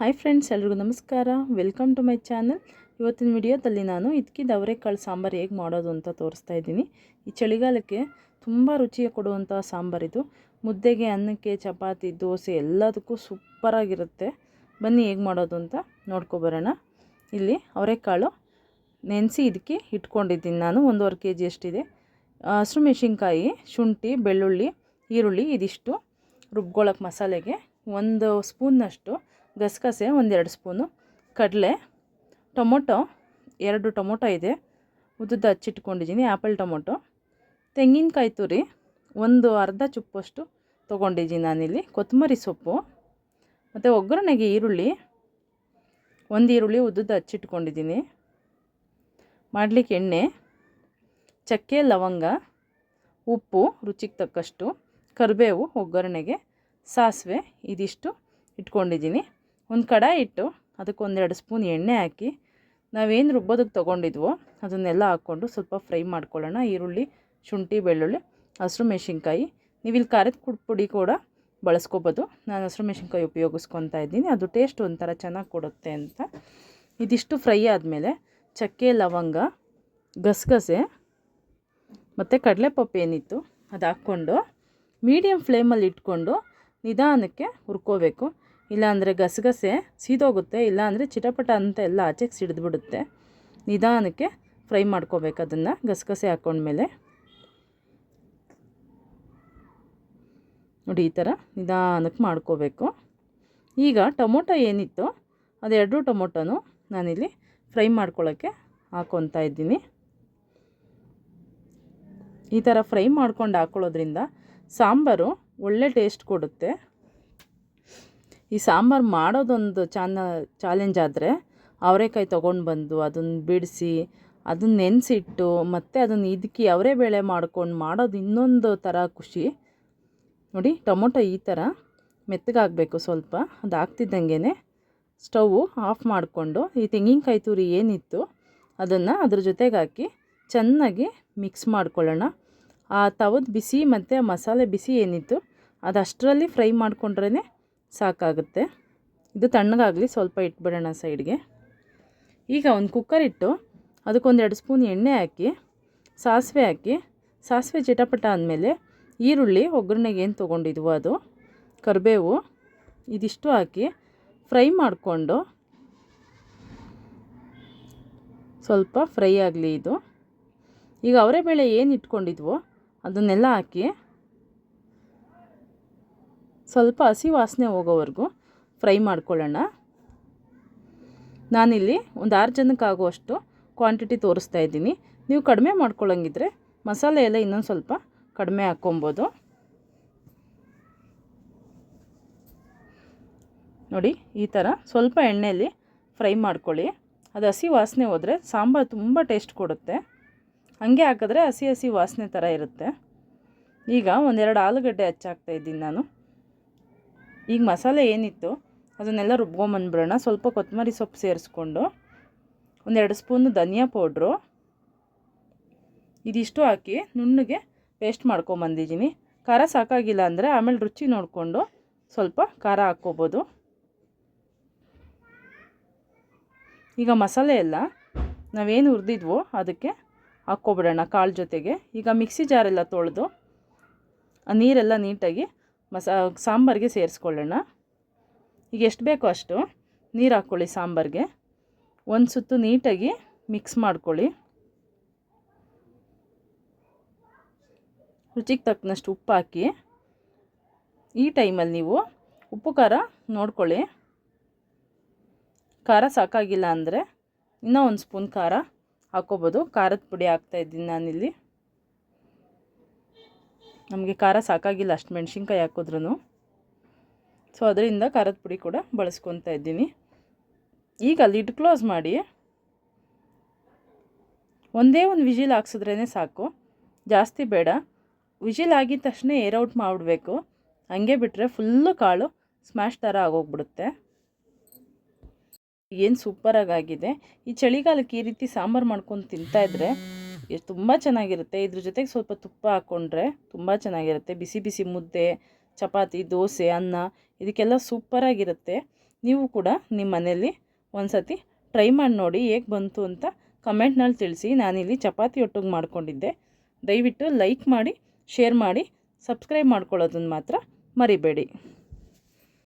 Hi friends, ಎಲ್ರಿಗೂ ನಮಸ್ಕಾರ. Welcome to my channel. ಇವತ್ತಿನ ವಿಡಿಯೋದಲ್ಲಿ ನಾನು ಇದ್ಕಿದ ಅವರೆಕಾಳು ಸಾಂಬಾರು ಹೇಗೆ ಮಾಡೋದು ಅಂತ ತೋರಿಸ್ತಾ ಇದ್ದೀನಿ. ಈ ಚಳಿಗಾಲಕ್ಕೆ ತುಂಬ ರುಚಿಯ ಕೊಡುವಂಥ ಸಾಂಬಾರಿದು. ಮುದ್ದೆಗೆ, ಅನ್ನಕ್ಕೆ, ಚಪಾತಿ, ದೋಸೆ ಎಲ್ಲದಕ್ಕೂ ಸೂಪರಾಗಿರುತ್ತೆ. ಬನ್ನಿ ಹೇಗೆ ಮಾಡೋದು ಅಂತ ನೋಡ್ಕೊಬರೋಣ. ಇಲ್ಲಿ ಅವರೆಕಾಳು ನೆನೆಸಿ ಇದಕ್ಕೆ ಇಟ್ಕೊಂಡಿದ್ದೀನಿ ನಾನು. 1.5 kg ಅಷ್ಟಿದೆ. ಹಸಿರು ಮೆಣಸಿನ್ಕಾಯಿ, ಶುಂಠಿ, ಬೆಳ್ಳುಳ್ಳಿ, ಈರುಳ್ಳಿ ಇದಿಷ್ಟು ರುಬ್ಕೊಳ್ಳೋಕೆ ಮಸಾಲೆಗೆ. 1 ಸ್ಪೂನ್ನಷ್ಟು ಗಸಗಸೆ, 1-2 ಸ್ಪೂನು ಕಡಲೆ, ಟೊಮೊಟೊ 2 ಟೊಮೊಟೊ ಇದೆ, ಉದ್ದುದ ಹಚ್ಚಿಟ್ಕೊಂಡಿದ್ದೀನಿ. ಆ್ಯಪಲ್ ಟೊಮೊಟೊ, ತೆಂಗಿನಕಾಯಿ ತುರಿ ಒಂದು ಅರ್ಧ ಚುಪ್ಪಷ್ಟು ತೊಗೊಂಡಿದ್ದೀನಿ ನಾನಿಲ್ಲಿ. ಕೊತ್ತಂಬರಿ ಸೊಪ್ಪು ಮತ್ತು ಒಗ್ಗರಣೆಗೆ ಈರುಳ್ಳಿ, 1 ಈರುಳ್ಳಿ ಉದ್ದುದ ಹಚ್ಚಿಟ್ಕೊಂಡಿದ್ದೀನಿ. ಮಾಡಲಿಕ್ಕೆ ಎಣ್ಣೆ, ಚಕ್ಕೆ, ಲವಂಗ, ಉಪ್ಪು ರುಚಿಗೆ ತಕ್ಕಷ್ಟು, ಕರಿಬೇವು ಒಗ್ಗರಣೆಗೆ, ಸಾಸಿವೆ ಇದಿಷ್ಟು ಇಟ್ಕೊಂಡಿದ್ದೀನಿ. ಒಂದು ಕಡಾಯಿ ಇಟ್ಟು ಅದಕ್ಕೆ 1-2 ಸ್ಪೂನ್ ಎಣ್ಣೆ ಹಾಕಿ ನಾವೇನು ರುಬ್ಬೋದಕ್ಕೆ ತೊಗೊಂಡಿದ್ವೋ ಅದನ್ನೆಲ್ಲ ಹಾಕ್ಕೊಂಡು ಸ್ವಲ್ಪ ಫ್ರೈ ಮಾಡ್ಕೊಳ್ಳೋಣ. ಈರುಳ್ಳಿ, ಶುಂಠಿ, ಬೆಳ್ಳುಳ್ಳಿ, ಹಸಿರು ಮೆಣಸಿನ್ಕಾಯಿ. ನೀವು ಇಲ್ಲಿ ಖಾರದ ಪುಡಿ ಕೂಡ ಬಳಸ್ಕೋಬೋದು. ನಾನು ಹಸಿರು ಮೆಣಸಿನ್ಕಾಯಿ ಉಪಯೋಗಿಸ್ಕೊತಾ ಇದ್ದೀನಿ, ಅದು ಟೇಸ್ಟ್ ಒಂಥರ ಚೆನ್ನಾಗಿ ಕೊಡುತ್ತೆ ಅಂತ. ಇದಿಷ್ಟು ಫ್ರೈ ಆದಮೇಲೆ ಚಕ್ಕೆ, ಲವಂಗ, ಗಸಗಸೆ ಮತ್ತು ಕಡಲೆಪಪ್ಪು ಏನಿತ್ತು ಅದು ಹಾಕ್ಕೊಂಡು ಮೀಡಿಯಮ್ ಫ್ಲೇಮಲ್ಲಿ ಇಟ್ಕೊಂಡು ನಿಧಾನಕ್ಕೆ ಹುರ್ಕೋಬೇಕು. ಇಲ್ಲಾಂದರೆ ಗಸಗಸೆ ಸೀದೋಗುತ್ತೆ, ಇಲ್ಲಾಂದರೆ ಚಿಟಪಟ ಅಂತ ಎಲ್ಲ ಆಚೆಗೆ ಸಿಡಿದ್ಬಿಡುತ್ತೆ. ನಿಧಾನಕ್ಕೆ ಫ್ರೈ ಮಾಡ್ಕೋಬೇಕು ಅದನ್ನು. ಗಸಗಸೆ ಹಾಕ್ಕೊಂಡ್ಮೇಲೆ ನೋಡಿ ಈ ಥರ ನಿಧಾನಕ್ಕೆ ಮಾಡ್ಕೋಬೇಕು. ಈಗ ಟೊಮೊಟೊ ಏನಿತ್ತು ಅದು 2 ಟೊಮೊಟೊನೂ ನಾನಿಲ್ಲಿ ಫ್ರೈ ಮಾಡ್ಕೊಳ್ಳೋಕ್ಕೆ ಹಾಕ್ಕೊತಾ ಇದ್ದೀನಿ. ಈ ಥರ ಫ್ರೈ ಮಾಡ್ಕೊಂಡು ಹಾಕ್ಕೊಳ್ಳೋದ್ರಿಂದ ಸಾಂಬಾರು ಒಳ್ಳೆ ಟೇಸ್ಟ್ ಕೊಡುತ್ತೆ. ಈ ಸಾಂಬಾರು ಮಾಡೋದೊಂದು ಚಾಲೆಂಜ್ ಆದರೆ ಅವರೆಕಾಯಿ ತೊಗೊಂಡು ಬಂದು ಅದನ್ನು ಬಿಡಿಸಿ ಅದನ್ನು ನೆನೆಸಿಟ್ಟು ಮತ್ತು ಅದನ್ನು ಇದಕ್ಕೆ ಅವರೆಬೇಳೆ ಮಾಡ್ಕೊಂಡು ಮಾಡೋದು ಇನ್ನೊಂದು ಥರ ಖುಷಿ. ನೋಡಿ ಟೊಮೊಟೊ ಈ ಥರ ಮೆತ್ತಗಾಗಬೇಕು ಸ್ವಲ್ಪ. ಅದು ಹಾಕ್ತಿದ್ದಂಗೆ ಸ್ಟವ್ವು ಆಫ್ ಮಾಡಿಕೊಂಡು ಈ ತೆಂಗಿನಕಾಯಿ ತುರಿ ಏನಿತ್ತು ಅದನ್ನು ಅದ್ರ ಜೊತೆಗೆ ಹಾಕಿ ಚೆನ್ನಾಗಿ ಮಿಕ್ಸ್ ಮಾಡ್ಕೊಳ್ಳೋಣ. ಆ ತವದ ಬಿಸಿ ಮತ್ತು ಮಸಾಲೆ ಬಿಸಿ ಏನಿತ್ತು ಅದು ಅಷ್ಟರಲ್ಲಿ ಫ್ರೈ ಮಾಡ್ಕೊಂಡ್ರೇ ಸಾಕಾಗುತ್ತೆ. ಇದು ತಣ್ಣಗಾಗಲಿ, ಸ್ವಲ್ಪ ಇಟ್ಬಿಡೋಣ ಸೈಡ್ಗೆ. ಈಗ ಒಂದು ಕುಕ್ಕರ್ ಇಟ್ಟು ಅದಕ್ಕೆ 1-2 ಸ್ಪೂನ್ ಎಣ್ಣೆ ಹಾಕಿ ಸಾಸಿವೆ ಹಾಕಿ, ಸಾಸಿವೆ ಚಿಟಪಟ ಆದಮೇಲೆ ಈರುಳ್ಳಿ ಒಗ್ಗರಣೆಗೆ ಏನು ತೊಗೊಂಡಿದ್ವೋ ಅದು, ಕರಿಬೇವು ಇದಿಷ್ಟು ಹಾಕಿ ಫ್ರೈ ಮಾಡಿಕೊಂಡು ಸ್ವಲ್ಪ ಫ್ರೈ ಆಗಲಿ ಇದು. ಈಗ ಅವರೆಬೇಳೆ ಏನು ಇಟ್ಕೊಂಡಿದ್ವೋ ಅದನ್ನೆಲ್ಲ ಹಾಕಿ ಸ್ವಲ್ಪ ಹಸಿ ವಾಸನೆ ಹೋಗೋವರೆಗೂ ಫ್ರೈ ಮಾಡ್ಕೊಳ್ಳೋಣ. ನಾನಿಲ್ಲಿ ಒಂದು 6 ಜನಕ್ಕೆ ಆಗುವಷ್ಟು ಕ್ವಾಂಟಿಟಿ ತೋರಿಸ್ತಾ ಇದ್ದೀನಿ. ನೀವು ಕಡಿಮೆ ಮಾಡ್ಕೊಳ್ಳೋಂಗಿದ್ರೆ ಮಸಾಲೆ ಎಲ್ಲ ಇನ್ನೊಂದು ಸ್ವಲ್ಪ ಕಡಿಮೆ ಹಾಕ್ಕೊಬೋದು. ನೋಡಿ ಈ ಥರ ಸ್ವಲ್ಪ ಎಣ್ಣೆಯಲ್ಲಿ ಫ್ರೈ ಮಾಡ್ಕೊಳ್ಳಿ. ಅದು ಹಸಿ ವಾಸನೆ ಹೋದರೆ ಸಾಂಬಾರು ತುಂಬ ಟೇಸ್ಟ್ ಕೊಡುತ್ತೆ. ಹಾಗೆ ಹಾಕಿದ್ರೆ ಹಸಿ ಹಸಿ ವಾಸನೆ ಥರ ಇರುತ್ತೆ. ಈಗ 1-2 ಆಲೂಗಡ್ಡೆ ಹಚ್ಚಾಕ್ತಾಯಿದ್ದೀನಿ ನಾನು. ಈಗ ಮಸಾಲೆ ಏನಿತ್ತು ಅದನ್ನೆಲ್ಲ ರುಬ್ಕೊಂಬಂದ್ಬಿಡೋಣ. ಸ್ವಲ್ಪ ಕೊತ್ತಂಬರಿ ಸೊಪ್ಪು ಸೇರಿಸ್ಕೊಂಡು 1-2 ಸ್ಪೂನು ಧನಿಯಾ ಪೌಡ್ರು ಇದಿಷ್ಟು ಹಾಕಿ ನುಣ್ಣಗೆ ಪೇಸ್ಟ್ ಮಾಡ್ಕೊಂಬಂದಿದ್ದೀನಿ. ಖಾರ ಸಾಕಾಗಿಲ್ಲ ಅಂದರೆ ಆಮೇಲೆ ರುಚಿ ನೋಡಿಕೊಂಡು ಸ್ವಲ್ಪ ಖಾರ ಹಾಕ್ಕೋಬೋದು. ಈಗ ಮಸಾಲೆ ಎಲ್ಲ ನಾವೇನು ಹುರಿದಿದ್ವೋ ಅದಕ್ಕೆ ಹಾಕ್ಕೊಬಿಡೋಣ ಕಾಳು ಜೊತೆಗೆ. ಈಗ ಮಿಕ್ಸಿ ಜಾರೆಲ್ಲ ತೊಳೆದು ಆ ನೀರೆಲ್ಲ ನೀಟಾಗಿ ಸಾಂಬಾರಿಗೆ ಸೇರಿಸ್ಕೊಳ್ಳೋಣ. ಈಗ ಎಷ್ಟು ಬೇಕೋ ಅಷ್ಟು ನೀರು ಹಾಕ್ಕೊಳ್ಳಿ ಸಾಂಬಾರಿಗೆ. ಒಂದು ಸುತ್ತು ನೀಟಾಗಿ ಮಿಕ್ಸ್ ಮಾಡ್ಕೊಳ್ಳಿ. ರುಚಿಗೆ ತಕ್ಕನಷ್ಟು ಉಪ್ಪು ಹಾಕಿ. ಈ ಟೈಮಲ್ಲಿ ನೀವು ಉಪ್ಪು ಖಾರ ನೋಡ್ಕೊಳ್ಳಿ. ಖಾರ ಸಾಕಾಗಿಲ್ಲ ಅಂದರೆ ಇನ್ನೂ 1 ಸ್ಪೂನ್ ಖಾರ ಹಾಕ್ಕೋಬೋದು. ಖಾರದ ಪುಡಿ ಹಾಕ್ತಾಯಿದ್ದೀನಿ ನಾನಿಲ್ಲಿ. ನಮಗೆ ಖಾರ ಸಾಕಾಗಿಲ್ಲ ಅಷ್ಟು ಮೆಣಸಿನ್ಕಾಯಿ ಹಾಕಿದ್ರೂ, ಸೊ ಅದರಿಂದ ಖಾರದ ಪುಡಿ ಕೂಡ ಬಳಸ್ಕೊತಾ ಇದ್ದೀನಿ. ಈಗ ಲಿಡ್ ಕ್ಲೋಸ್ ಮಾಡಿ ಒಂದೇ ಒಂದು ವಿಜಿಲ್ ಹಾಕ್ಸಿದ್ರೇ ಸಾಕು, ಜಾಸ್ತಿ ಬೇಡ. ವಿಜಿಲ್ ಆಗಿದ ತಕ್ಷಣ ಏರ್ ಔಟ್ ಮಾಡಿಬಿಡ್ಬೇಕು. ಹಂಗೆ ಬಿಟ್ಟರೆ ಫುಲ್ಲು ಕಾಳು ಸ್ಮ್ಯಾಶ್ ಥರ ಆಗೋಗ್ಬಿಡುತ್ತೆ. ಏನು ಸೂಪರಾಗಿದೆ. ಈ ಚಳಿಗಾಲಕ್ಕೆ ಈ ರೀತಿ ಸಾಂಬಾರು ಮಾಡ್ಕೊಂಡು ತಿಂತಾಯಿದ್ರೆ ತುಂಬ ಚೆನ್ನಾಗಿರುತ್ತೆ. ಇದ್ರ ಜೊತೆಗೆ ಸ್ವಲ್ಪ ತುಪ್ಪ ಹಾಕ್ಕೊಂಡ್ರೆ ತುಂಬ ಚೆನ್ನಾಗಿರುತ್ತೆ. ಬಿಸಿ ಬಿಸಿ ಮುದ್ದೆ, ಚಪಾತಿ, ದೋಸೆ, ಅನ್ನ ಇದಕ್ಕೆಲ್ಲ ಸೂಪರಾಗಿರುತ್ತೆ. ನೀವು ಕೂಡ ನಿಮ್ಮ ಮನೆಯಲ್ಲಿ ಒಂದು ಸತಿ ಟ್ರೈ ಮಾಡಿ ನೋಡಿ ಹೇಗೆ ಬಂತು ಅಂತ ಕಮೆಂಟ್ನಲ್ಲಿ ತಿಳಿಸಿ. ನಾನಿಲ್ಲಿ ಚಪಾತಿ ಒಟ್ಟಿಗೆ ಮಾಡ್ಕೊಂಡಿದ್ದೆ. ದಯವಿಟ್ಟು ಲೈಕ್ ಮಾಡಿ, ಶೇರ್ ಮಾಡಿ, ಸಬ್ಸ್ಕ್ರೈಬ್ ಮಾಡ್ಕೊಳ್ಳೋದನ್ನು ಮಾತ್ರ ಮರಿಬೇಡಿ.